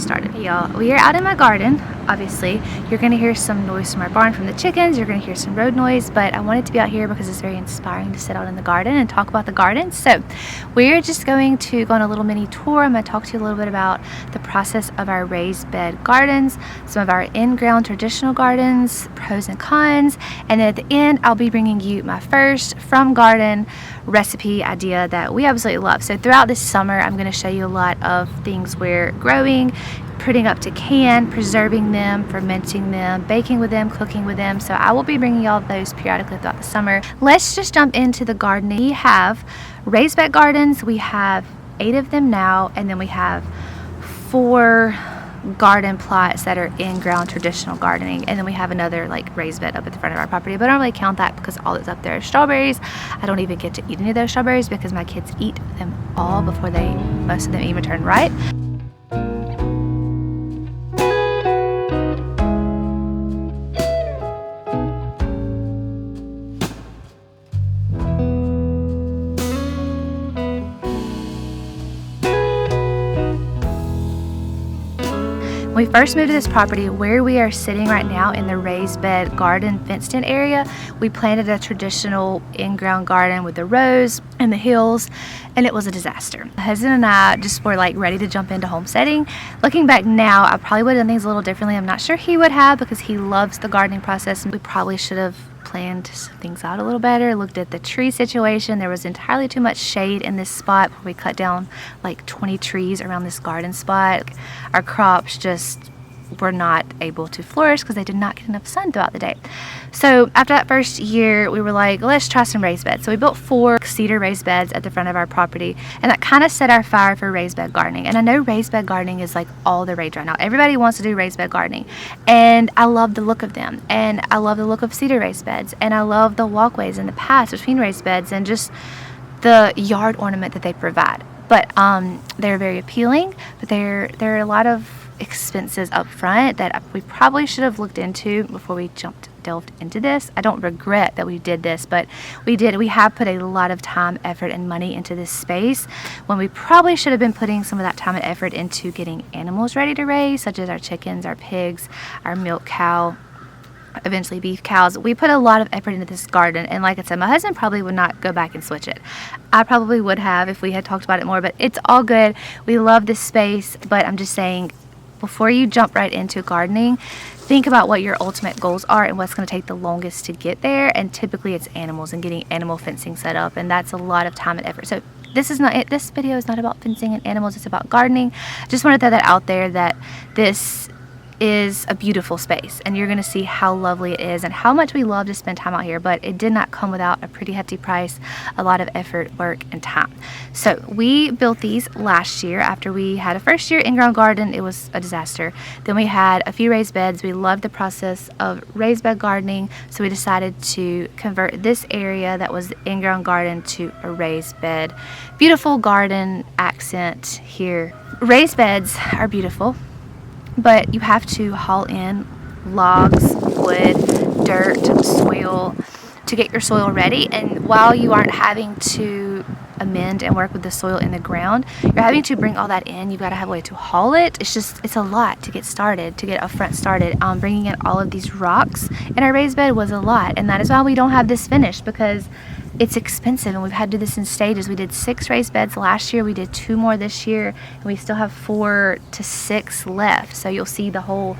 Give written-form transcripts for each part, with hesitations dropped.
started. Hey y'all, we are out in my garden. Obviously, you're gonna hear some noise from our barn from the chickens, you're gonna hear some road noise, but I wanted to be out here because it's very inspiring to sit out in the garden and talk about the garden. So we're just going to go on a little mini tour. I'm gonna talk to you a little bit about the process of our raised bed gardens, some of our in-ground traditional gardens, pros and cons, and then at the end I'll be bringing you my first from garden recipe idea that we absolutely love. So throughout this summer, I'm going to show you a lot of things we're growing, putting up to can, preserving them, fermenting them, baking with them, cooking with them. So I will be bringing y'all those periodically throughout the summer. Let's just jump into the gardening. We have raised bed gardens. We have 8 of them now, and then we have 4 garden plots that are in-ground traditional gardening, and then we have another like raised bed up at the front of our property, but I don't really count that because all that's up there is strawberries. I don't even get to eat any of those strawberries because my kids eat them all before most of them even turn ripe. When we first moved to this property, where we are sitting right now in the raised bed garden fenced in area, we planted a traditional in-ground garden with the rows and the hills, and it was a disaster. My husband and I just were like ready to jump into homesteading. Looking back now, I probably would have done things a little differently. I'm not sure he would have because he loves the gardening process. We probably should have planned things out a little better, looked at the tree situation. There was entirely too much shade in this spot. We cut down like 20 trees around this garden spot. Our crops just were not able to flourish because they did not get enough sun throughout the day. So after that first year, we were like, let's try some raised beds. So we built 4 cedar raised beds at the front of our property, and that kind of set our fire for raised bed gardening. And I know raised bed gardening is like all the rage right now. Everybody wants to do raised bed gardening, and I love the look of them, and I love the look of cedar raised beds, and I love the walkways and the paths between raised beds and just the yard ornament that they provide. But they're very appealing, but there are a lot of expenses up front that we probably should have looked into before we delved into this. I don't regret that we did this, but we have put a lot of time, effort, and money into this space when we probably should have been putting some of that time and effort into getting animals ready to raise, such as our chickens, our pigs, our milk cow, eventually beef cows. We put a lot of effort into this garden, and like I said, my husband probably would not go back and switch it. I probably would have if we had talked about it more, but it's all good. We love this space, but I'm just saying, before you jump right into gardening, think about what your ultimate goals are and what's going to take the longest to get there. And typically it's animals and getting animal fencing set up, and that's a lot of time and effort. So this is not it. This video is not about fencing and animals, it's about gardening. Just want to throw that out there, that this is a beautiful space, and you're going to see how lovely it is and how much we love to spend time out here, but it did not come without a pretty hefty price, a lot of effort, work, and time. So we built these last year after we had a first year in-ground garden. It was a disaster. Then we had a few raised beds. We loved the process of raised bed gardening, so we decided to convert this area that was the in-ground garden to a raised bed. Beautiful garden accent here. Raised beds are beautiful, but you have to haul in logs, wood, dirt, soil to get your soil ready. And while you aren't having to amend and work with the soil in the ground, you're having to bring all that in. You've got to have a way to haul it. It's a lot to get started, to get a front started. Bringing in all of these rocks in our raised bed was a lot, and that is why we don't have this finished, because it's expensive, and we've had to do this in stages. We did 6 raised beds last year, we did 2 more this year, and we still have 4 to 6 left. So you'll see the whole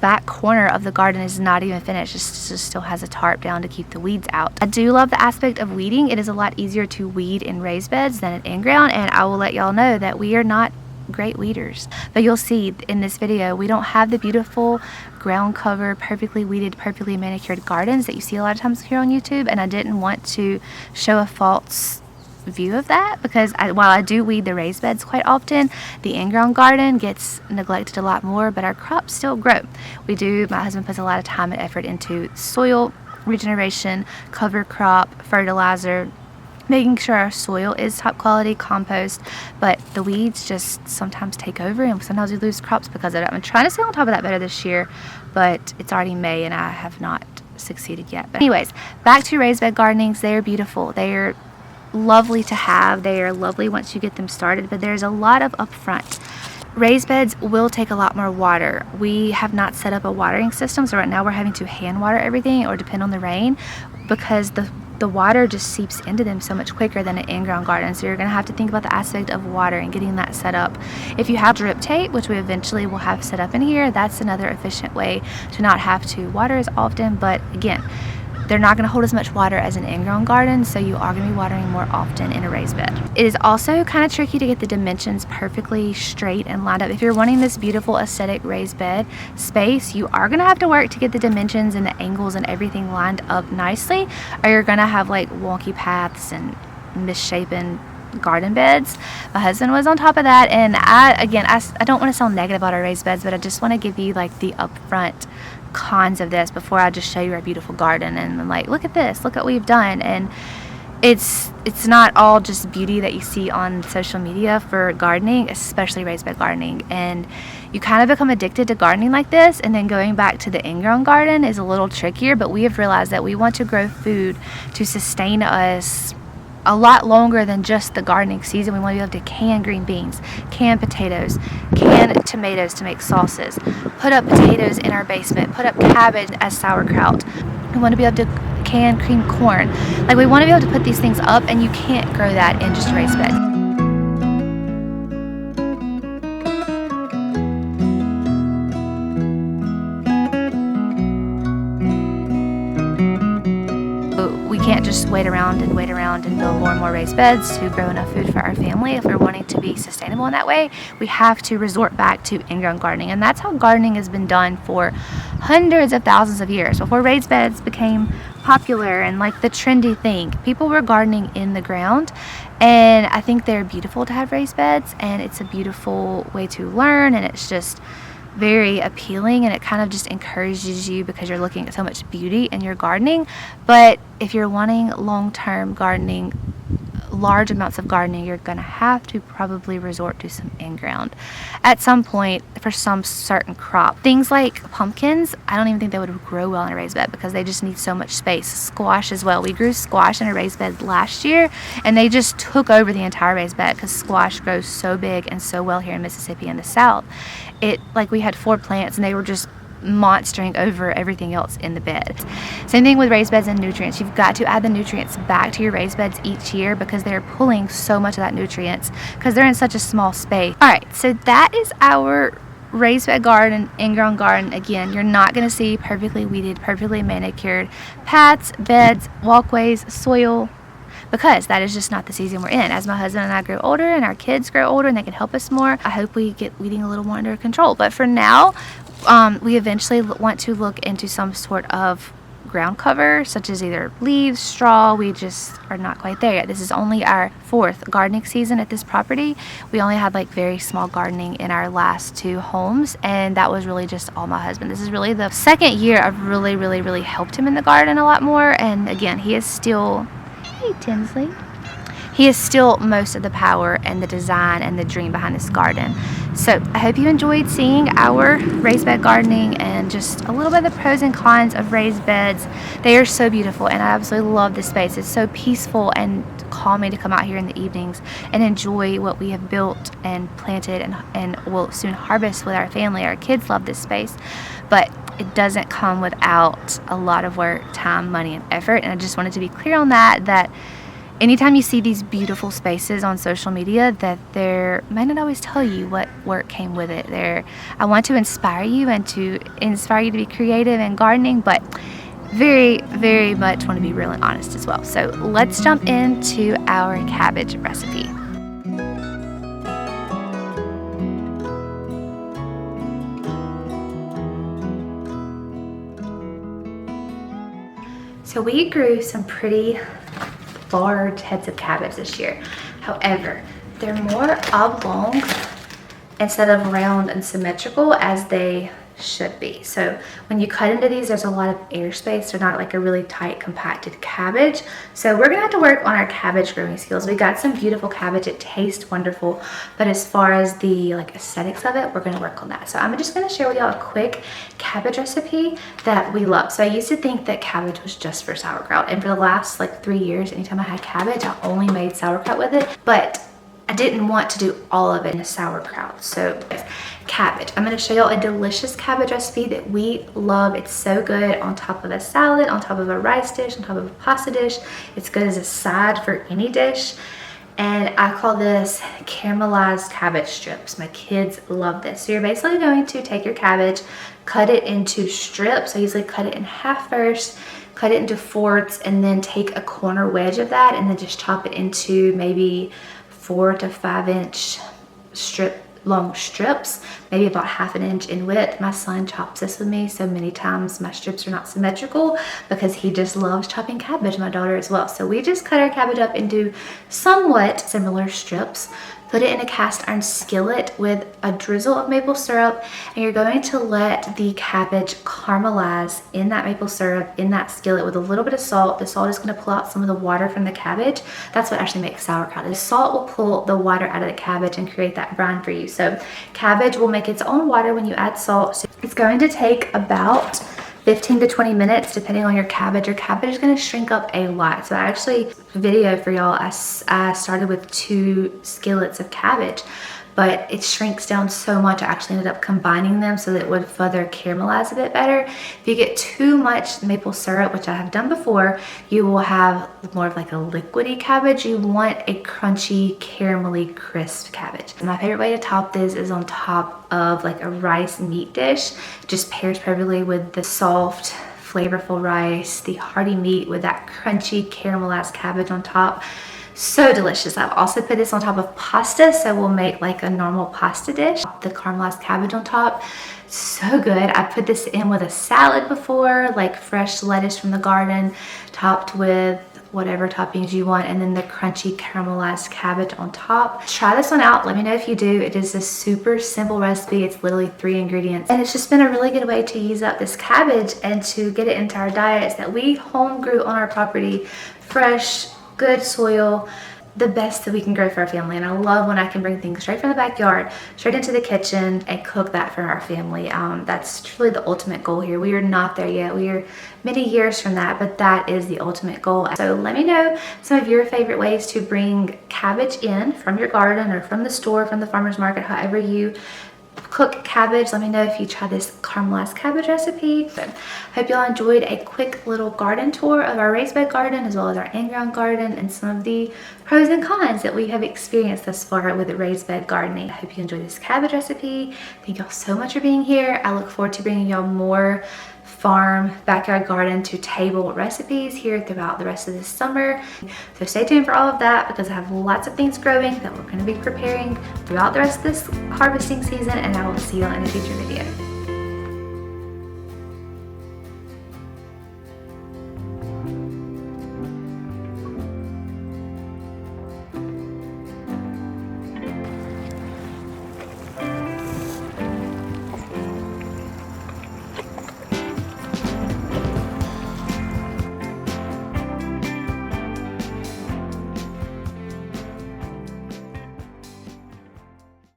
back corner of the garden is not even finished. It just still has a tarp down to keep the weeds out. I do love the aspect of weeding. It is a lot easier to weed in raised beds than in ground, and I will let y'all know that we are not great weeders. But you'll see in this video, we don't have the beautiful ground cover, perfectly weeded, perfectly manicured gardens that you see a lot of times here on YouTube, and I didn't want to show a false view of that, because while I do weed the raised beds quite often, the in-ground garden gets neglected a lot more, but our crops still grow. My husband puts a lot of time and effort into soil regeneration, cover crop, fertilizer, making sure our soil is top quality, compost, but the weeds just sometimes take over, and sometimes we lose crops because of it. I'm trying to stay on top of that better this year, but it's already May and I have not succeeded yet. But anyways, back to raised bed gardenings. They're beautiful. They're lovely to have. They are lovely once you get them started, but there's a lot of upfront Raised beds will take a lot more water. We have not set up a watering system, so right now we're having to hand water everything or depend on the rain because the water just seeps into them so much quicker than an in-ground garden. So you're going to have to think about the aspect of water and getting that set up. If you have drip tape, which we eventually will have set up in here, that's another efficient way to not have to water as often. But again, they're not going to hold as much water as an in-ground garden, so you are going to be watering more often in a raised bed. It is also kind of tricky to get the dimensions perfectly straight and lined up. If you're wanting this beautiful aesthetic raised bed space, you are going to have to work to get the dimensions and the angles and everything lined up nicely, or you're going to have like wonky paths and misshapen garden beds. My husband was on top of that, and I don't want to sound negative about our raised beds, but I just want to give you like the upfront cons of this before I just show you our beautiful garden and I'm like, look at this, look what we've done. And it's not all just beauty that you see on social media for gardening, especially raised bed gardening. And you kind of become addicted to gardening like this, and then going back to the in-ground garden is a little trickier. But we have realized that we want to grow food to sustain us a lot longer than just the gardening season. We want to be able to can green beans, can potatoes, can tomatoes to make sauces, put up potatoes in our basement, put up cabbage as sauerkraut. We want to be able to can cream corn. Like, we want to be able to put these things up, and you can't grow that in just a raised bed. We can't just wait around and build more and more raised beds to grow enough food for our family. If we're wanting to be sustainable in that way, we have to resort back to in-ground gardening. And that's how gardening has been done for hundreds of thousands of years. Before raised beds became popular and like the trendy thing, people were gardening in the ground. And I think they're beautiful to have raised beds, and it's a beautiful way to learn, and it's just very appealing, and it kind of just encourages you because you're looking at so much beauty in your gardening. But if you're wanting long-term gardening, large amounts of gardening, you're going to have to probably resort to some in-ground at some point for some certain crop. Things like pumpkins, I don't even think they would grow well in a raised bed because they just need so much space. Squash as well. We grew squash in a raised bed last year, and they just took over the entire raised bed because squash grows so big and so well here in Mississippi in the South. We had 4 plants, and they were just monstering over everything else in the bed. Same thing with raised beds and nutrients. You've got to add the nutrients back to your raised beds each year because they're pulling so much of that nutrients because they're in such a small space. All right, so that is our raised bed garden, in-ground garden. Again, you're not going to see perfectly weeded, perfectly manicured paths, beds, walkways, soil, because that is just not the season we're in. As my husband and I grow older and our kids grow older and they can help us more, I hope we get weeding a little more under control. But for now, we eventually want to look into some sort of ground cover, such as either leaves, straw. We just are not quite there yet. This is only our 4th gardening season at this property. We only had like very small gardening in our last 2 homes, and that was really just all my husband. This is really the 2nd year I've really helped him in the garden a lot more. And again, he is still, hey Tinsley, he is still most of the power and the design and the dream behind this garden. So I hope you enjoyed seeing our raised bed gardening and just a little bit of the pros and cons of raised beds. They are so beautiful, and I absolutely love this space. It's so peaceful and calming to come out here in the evenings and enjoy what we have built and planted and will soon harvest with our family. Our kids love this space, but it doesn't come without a lot of work, time, money, and effort. And I just wanted to be clear on that anytime you see these beautiful spaces on social media, that there might not always tell you what work came with it. I want to inspire you and to inspire you to be creative in gardening, but very much want to be real and honest as well. So let's jump into our cabbage recipe. So we grew some pretty large heads of cabbage this year. However, they're more oblong instead of round and symmetrical as they should be. So when you cut into these, there's a lot of air space. They're not like a really tight, compacted cabbage. So we're gonna have to work on our cabbage growing skills. We got some beautiful cabbage. It tastes wonderful, but as far as the aesthetics of it, we're gonna work on that. So I'm just gonna share with y'all a quick cabbage recipe that we love. So I used to think that cabbage was just for sauerkraut, and for the last 3 years, anytime I had cabbage, I only made sauerkraut with it. But I didn't want to do all of it in a sauerkraut. So cabbage. I'm going to show y'all a delicious cabbage recipe that we love. It's so good on top of a salad, on top of a rice dish, on top of a pasta dish. It's good as a side for any dish. And I call this caramelized cabbage strips. My kids love this. So you're basically going to take your cabbage, cut it into strips. I usually cut it in half first, cut it into fourths, and then take a corner wedge of that and then just chop it into maybe 4 to 5 inch long strips, maybe about ½ inch in width. My son chops this with me so many times my strips are not symmetrical because he just loves chopping cabbage, my daughter as well. So we just cut our cabbage up into somewhat similar strips, put it in a cast iron skillet with a drizzle of maple syrup, and you're going to let the cabbage caramelize in that maple syrup in that skillet with a little bit of salt. The salt is going to pull out some of the water from the cabbage. That's what actually makes sauerkraut. The salt will pull the water out of the cabbage and create that brine for you. So cabbage will make its own water when you add salt. So it's going to take about 15 to 20 minutes depending on your cabbage. Your cabbage is going to shrink up a lot. So I actually video for y'all, I started with 2 skillets of cabbage, but it shrinks down so much. I actually ended up combining them so that it would further caramelize a bit better. If you get too much maple syrup, which I have done before, you will have more of like a liquidy cabbage. You want a crunchy, caramelly, crisp cabbage. My favorite way to top this is on top of like a rice meat dish. It just pairs perfectly with the soft, flavorful rice, the hearty meat with that crunchy, caramelized cabbage on top. So delicious. I've also put this on top of pasta, so we'll make like a normal pasta dish. The caramelized cabbage on top, so good. I put this in with a salad before, like fresh lettuce from the garden, topped with whatever toppings you want, and then the crunchy caramelized cabbage on top. Try this one out. Let me know if you do. It is a super simple recipe. It's literally 3 ingredients, and it's just been a really good way to use up this cabbage and to get it into our diets that we home grew on our property, fresh, good soil, the best that we can grow for our family. And I love when I can bring things straight from the backyard, straight into the kitchen, and cook that for our family. That's truly the ultimate goal here. We are not there yet. We are many years from that, but that is the ultimate goal. So let me know some of your favorite ways to bring cabbage in from your garden or from the store, from the farmer's market, however you cook cabbage. Let me know if you try this caramelized cabbage recipe. So, hope y'all enjoyed a quick little garden tour of our raised bed garden as well as our in-ground garden and some of the pros and cons that we have experienced thus far with raised bed gardening. I hope you enjoyed this cabbage recipe. Thank y'all so much for being here. I look forward to bringing y'all more farm, backyard garden to table recipes here throughout the rest of this summer. So stay tuned for all of that because I have lots of things growing that we're going to be preparing throughout the rest of this harvesting season, and I will see you all in a future video.